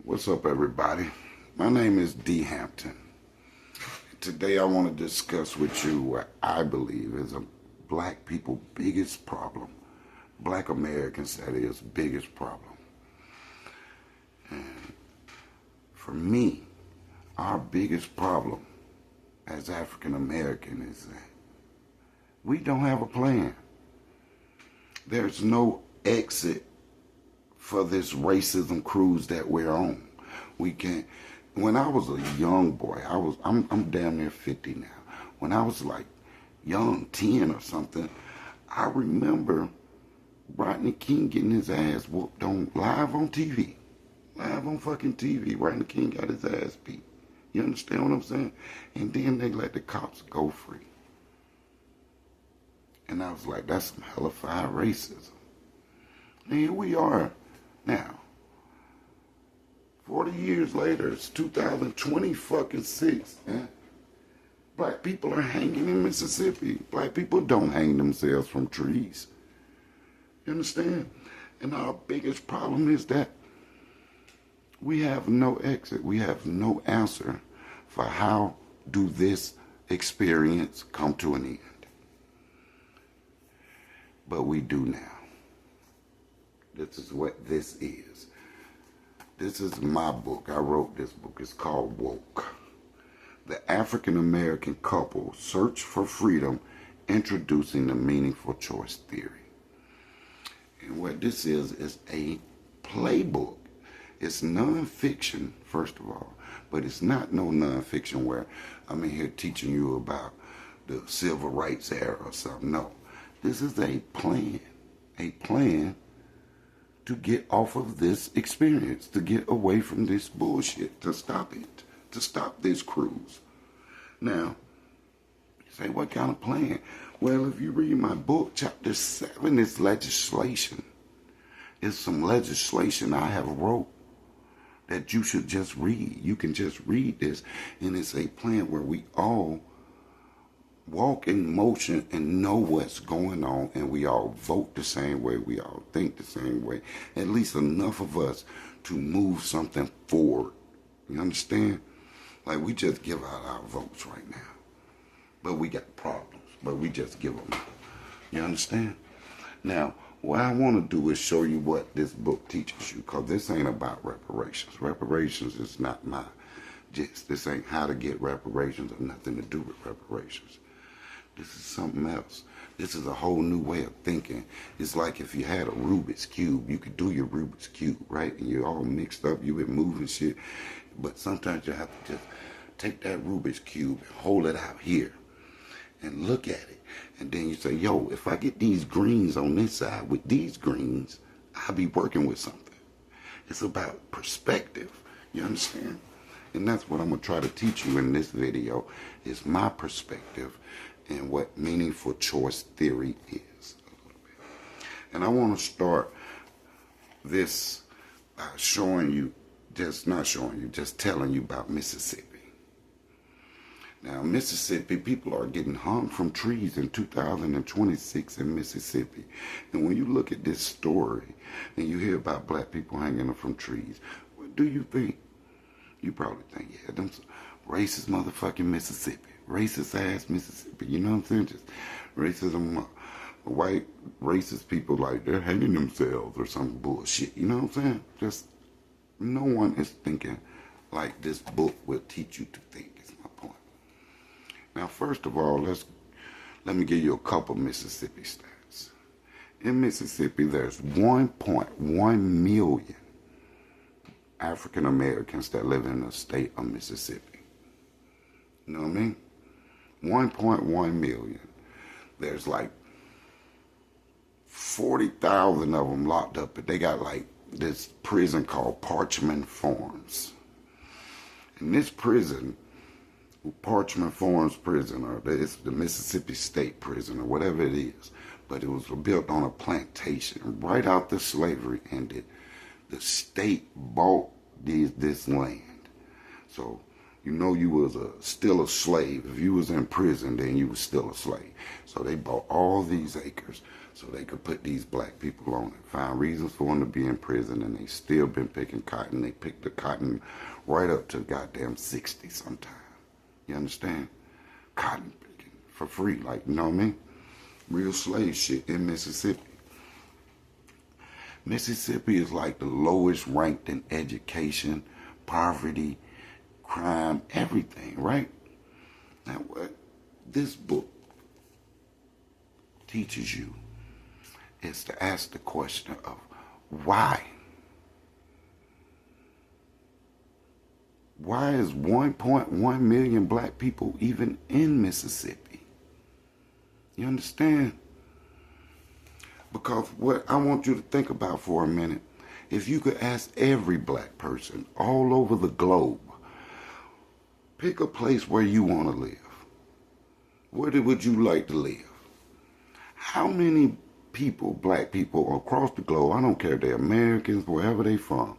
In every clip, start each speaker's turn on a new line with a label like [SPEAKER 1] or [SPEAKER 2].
[SPEAKER 1] What's up, everybody? My name is D. Hampton. Today I want to discuss with you what I believe is a black people's biggest problem. Black Americans, that is, biggest problem. And for me, our biggest problem as African American is that we don't have a plan. There's no exit for this racism cruise that we're on. We can't. When I was a young boy, I'm damn near 50 now. When I was like young, 10 or something, I remember Rodney King getting his ass whooped on live on TV. Live on fucking TV. Rodney King got his ass beat. You understand what I'm saying? And then they let the cops go free. And I was like, that's some hellified racism. And here we are now. 40 years later, it's 2020 fucking 6. Black people are hanging in Mississippi. Black people don't hang themselves from trees. You understand? And our biggest problem is that we have no exit. We have no answer for how do this experience come to an end. But we do now. This is what this is. This is my book. I wrote this book. It's called Woke. The African American Couple Search for Freedom, Introducing the Meaningful Choice Theory. And what this is a playbook. It's nonfiction, first of all, but it's not no nonfiction where I'm in here teaching you about the civil rights era or something. No, this is a plan to get off of this experience, to get away from this bullshit, to stop it, to stop this cruise. Now, you say, what kind of plan? Well, if you read my book, chapter 7 is legislation. It's some legislation I have wrote that you should just read. You can just read this, and it's a plan where we all walk in motion and know what's going on, and we all vote the same way, we all think the same way, at least enough of us to move something forward. You understand? Like, we just give out our votes right now, but we got problems, but we just give them out. You understand? Now, what I want to do is show you what this book teaches you, because this ain't about reparations. Reparations is not my gist. This ain't how to get reparations or nothing to do with reparations. This is something else. This is a whole new way of thinking. It's like if you had a Rubik's Cube, you could do your Rubik's Cube, right? And you're all mixed up, you've been moving shit. But sometimes you have to just take that Rubik's Cube and hold it out here and look at it. And then you say, yo, if I get these greens on this side with these greens, I'll be working with something. It's about perspective. You understand? And that's what I'm going to try to teach you in this video, is my perspective and what meaningful choice theory is. And I want to start this by showing you, just telling you about Mississippi. Now, Mississippi, people are getting hung from trees in 2026 in Mississippi. And when you look at this story and you hear about black people hanging from trees, what do you think? You probably think, yeah, them racist motherfucking Mississippi. Racist ass Mississippi. You know what I'm saying? Just racism, white racist people like they're hanging themselves or some bullshit. You know what I'm saying? Just no one is thinking like this book will teach you to think, is my point. Now, first of all, let me give you a couple Mississippi stats. In Mississippi, there's 1.1 million African Americans that live in the state of Mississippi. You know what I mean? 1.1 million. There's like 40,000 of them locked up, but they got like this prison called Parchman Farms. And this prison, Parchman Farms Prison, or it's the Mississippi State Prison, or whatever it is, but it was built on a plantation right after slavery ended. The state bought this land. So You know you was still a slave. If you was in prison, then you was still a slave. So they bought all these acres so they could put these black people on it. Find reasons for them to be in prison, and they still been picking cotton. They picked the cotton right up to goddamn 60 sometime. You understand? Cotton picking for free, like, you know what I mean? Real slave shit in Mississippi. Mississippi is like the lowest ranked in education, poverty, crime, everything, right? Now, what this book teaches you is to ask the question of why. Why is 1.1 million black people even in Mississippi? You understand? Because what I want you to think about for a minute, if you could ask every black person all over the globe, pick a place where you want to live. Where would you like to live? How many people, black people across the globe, I don't care if they're Americans, wherever they from,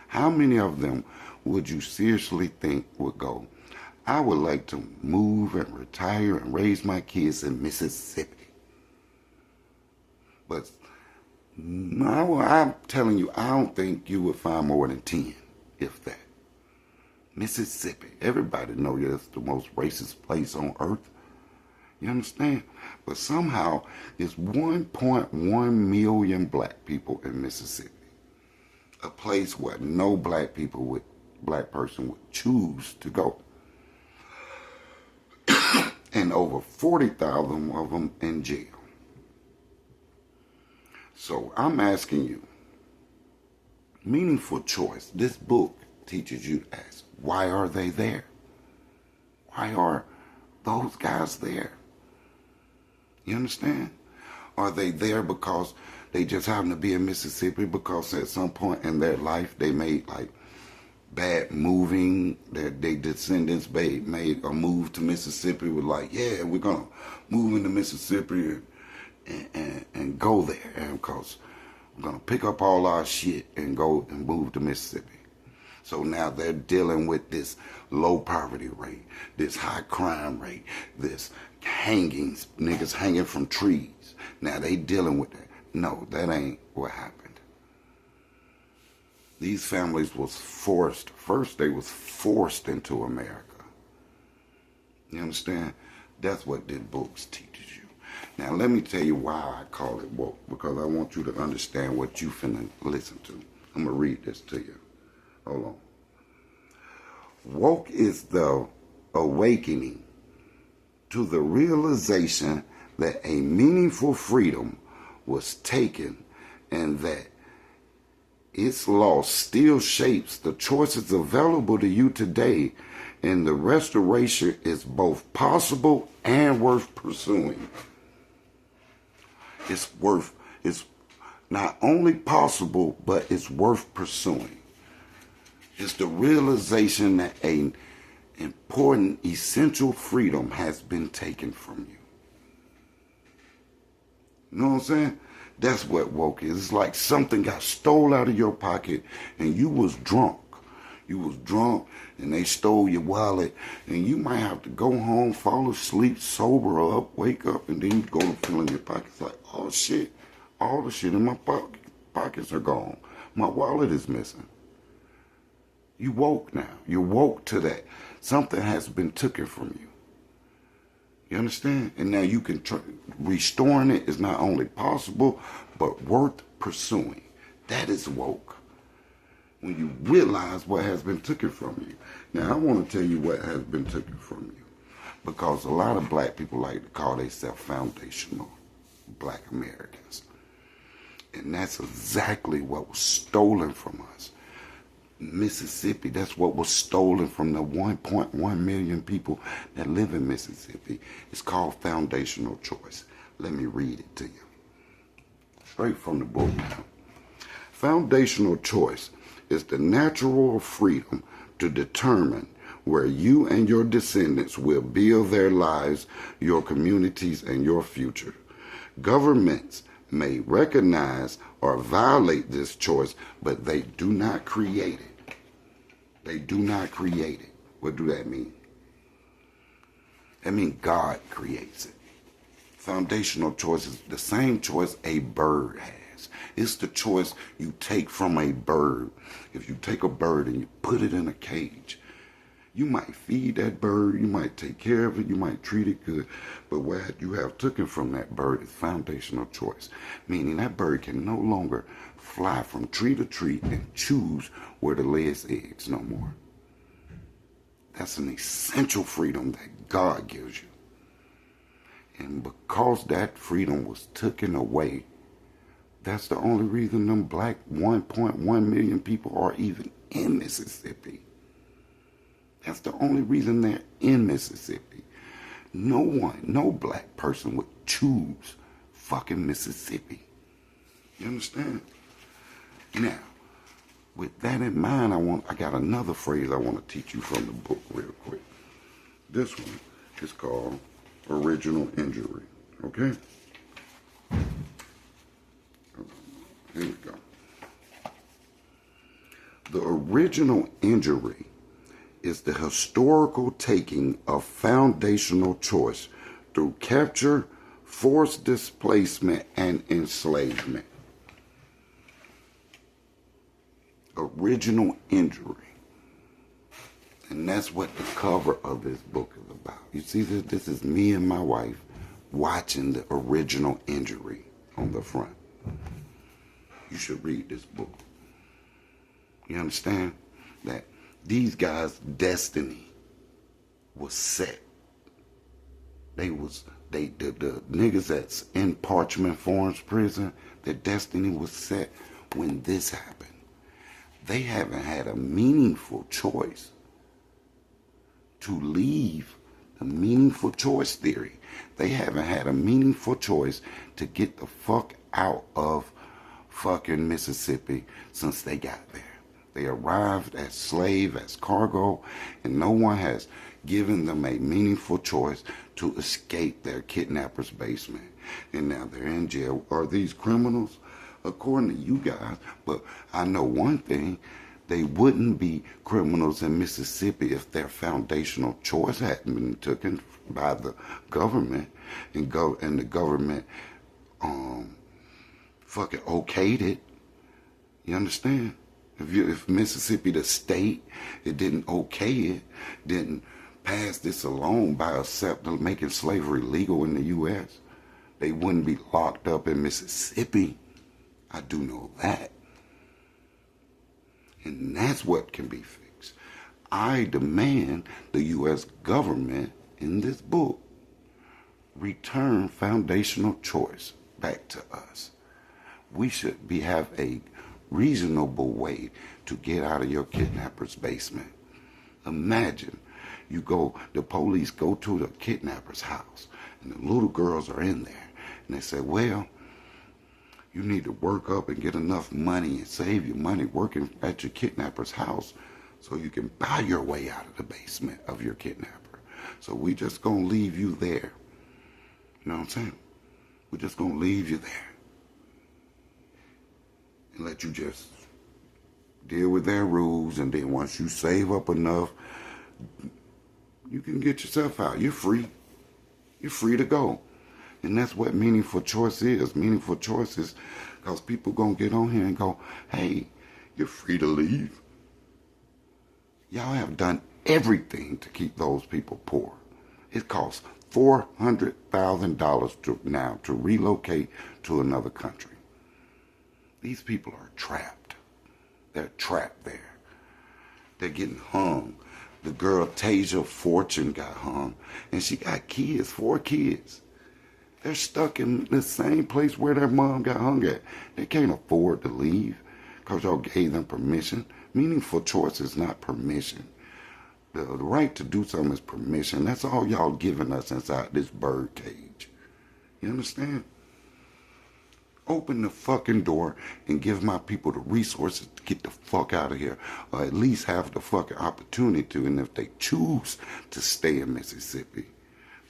[SPEAKER 1] how many of them would you seriously think would go, I would like to move and retire and raise my kids in Mississippi? But I'm telling you, I don't think you would find more than 10, if that. Mississippi. Everybody knows it's the most racist place on earth. You understand? But somehow, it's 1.1 million black people in Mississippi. A place where no black person would choose to go. And over 40,000 of them in jail. So I'm asking you, meaningful choice. This book teaches you to ask, why are they there? Why are those guys there? You understand? Are they there because they just happen to be in Mississippi because at some point in their life they made like bad moving, that their descendants made a move to Mississippi, was like, yeah, we're going to move into Mississippi and go there, and because we're going to pick up all our shit and go and move to Mississippi. So now they're dealing with this low poverty rate, this high crime rate, this hangings, niggas hanging from trees. Now they dealing with that. No, that ain't what happened. These families was forced. First, they was forced into America. You understand? That's what this book teaches you. Now, let me tell you why I call it woke, because I want you to understand what you finna listen to. I'm gonna read this to you. Hold on. Woke is the awakening to the realization that a meaningful freedom was taken and that its loss still shapes the choices available to you today, and the restoration is both possible and worth pursuing. It's not only possible, but it's worth pursuing. It's the realization that an important, essential freedom has been taken from you. You know what I'm saying? That's what woke is. It's like something got stole out of your pocket and you was drunk. You was drunk and they stole your wallet, and you might have to go home, fall asleep, sober up, wake up, and then you go to feel in your pockets like, oh shit, all the shit in my pockets are gone. My wallet is missing. You woke now. You woke to that. Something has been taken from you. You understand? And now you can restoring it is not only possible, but worth pursuing. That is woke. When you realize what has been taken from you. Now, I want to tell you what has been taken from you. Because a lot of black people like to call themselves foundational black Americans. And that's exactly what was stolen from us. Mississippi, that's what was stolen from the 1.1 million people that live in Mississippi. It's called foundational choice. Let me read it to you. Straight from the book now. Foundational choice is the natural freedom to determine where you and your descendants will build their lives, your communities, and your future. Governments may recognize or violate this choice, but they do not create it. They do not create it. What do that mean? That means God creates it. Foundational choice is the same choice a bird has. It's the choice you take from a bird. If you take a bird and you put it in a cage, you might feed that bird, you might take care of it, you might treat it good, but what you have taken from that bird is foundational choice, meaning that bird can no longer fly from tree to tree and choose where to lay its eggs no more. That's an essential freedom that God gives you. And because that freedom was taken away, that's the only reason them black 1.1 million people are even in Mississippi. That's the only reason they're in Mississippi. No one, no black person would choose fucking Mississippi. You understand? Now, with that in mind, I got another phrase I want to teach you from the book real quick. This one is called original injury. Okay? Here we go. The original injury is the historical taking of foundational choice through capture, forced displacement, and enslavement. Original injury. And that's what the cover of this book is about. You see, this is me and my wife watching the original injury on the front. You should read this book. You understand that these guys' destiny was set. The niggas that's in Parchment Farms prison, their destiny was set when this happened. They haven't had a meaningful choice to leave the meaningful choice theory. They haven't had a meaningful choice to get the fuck out of fucking Mississippi since they got there. They arrived as slave, as cargo, and no one has given them a meaningful choice to escape their kidnapper's basement. And now they're in jail. Are these criminals? According to you guys. But I know one thing. They wouldn't be criminals in Mississippi if their foundational choice hadn't been taken by the government and the government fucking okayed it. You understand? If Mississippi, the state, it didn't okay it, didn't pass this alone by accepting making slavery legal in the U.S., they wouldn't be locked up in Mississippi. I do know that. And that's what can be fixed. I demand the U.S. government in this book return foundational choice back to us. We should have a reasonable way to get out of your kidnapper's basement. Imagine the police go to the kidnapper's house and the little girls are in there and they say, well, you need to work up and get enough money and save your money working at your kidnapper's house so you can buy your way out of the basement of your kidnapper. So we just gonna leave you there. You know what I'm saying? We're just gonna leave you there and let you just deal with their rules, and then once you save up enough, you can get yourself out. You're free. You're free to go. And that's what meaningful choice is. Meaningful choice is because people going to get on here and go, hey, you're free to leave. Y'all have done everything to keep those people poor. It costs $400,000 now to relocate to another country. These people are trapped. They're trapped there. They're getting hung. The girl Tasia Fortune got hung, and she got kids, 4 kids. They're stuck in the same place where their mom got hung at. They can't afford to leave because y'all gave them permission. Meaningful choice is not permission. The right to do something is permission. That's all y'all giving us inside this bird cage. You understand? Open the fucking door and give my people the resources to get the fuck out of here. Or at least have the fucking opportunity to. And if they choose to stay in Mississippi,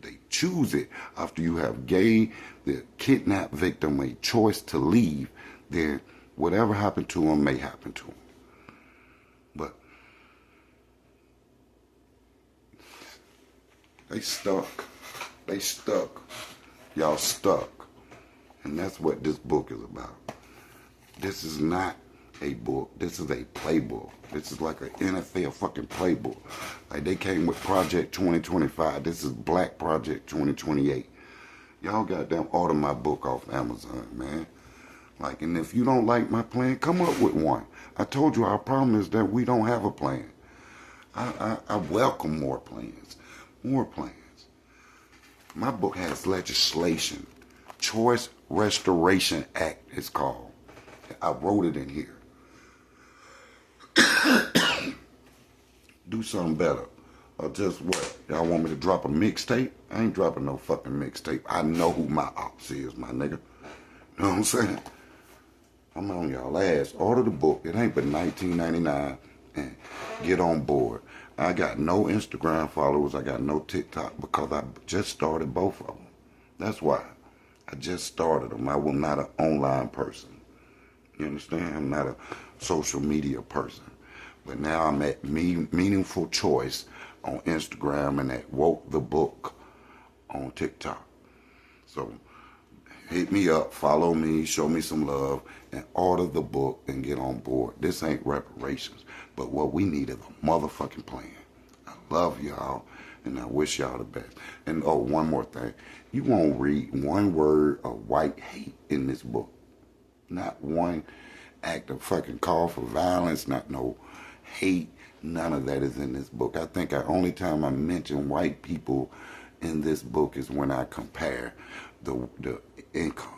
[SPEAKER 1] they choose it after you have gave the kidnapped victim a choice to leave, then whatever happened to them may happen to them. But They stuck. They stuck. Y'all stuck. And that's what this book is about. This is not a book. This is a playbook. This is like an NFL fucking playbook. Like they came with Project 2025. This is Black Project 2028. Y'all goddamn order my book off Amazon, man. Like, and if you don't like my plan, come up with one. I told you our problem is that we don't have a plan. I welcome more plans. More plans. My book has legislation. Choice Restoration Act it's called. I wrote it in here. Do something better. Or just what? Y'all want me to drop a mixtape? I ain't dropping no fucking mixtape. I know who my ops is, my nigga. You know what I'm saying? I'm on y'all ass. Order the book. It ain't but $19.99 and get on board. I got no Instagram followers. I got no TikTok because I just started both of them. That's why. I just started them. I was not an online person. You understand? I'm not a social media person. But now I'm at Meaningful Choice on Instagram and at Woke the Book on TikTok. So hit me up, follow me, show me some love, and order the book and get on board. This ain't reparations, but what we need is a motherfucking plan. I love y'all, and I wish y'all the best. And oh, one more thing. You won't read one word of white hate in this book. Not one act of fucking call for violence, not no hate. None of that is in this book. I think the only time I mention white people in this book is when I compare the income.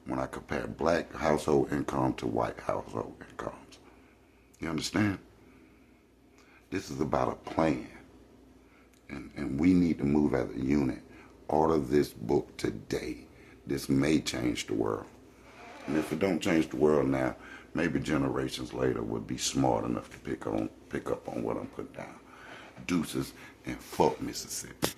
[SPEAKER 1] When I compare black household income to white household incomes. You understand? This is about a plan. And we need to move as a unit. Order this book today. This may change the world. And if it don't change the world now, maybe generations later would be smart enough to pick up on what I'm putting down. Deuces and fuck Mississippi.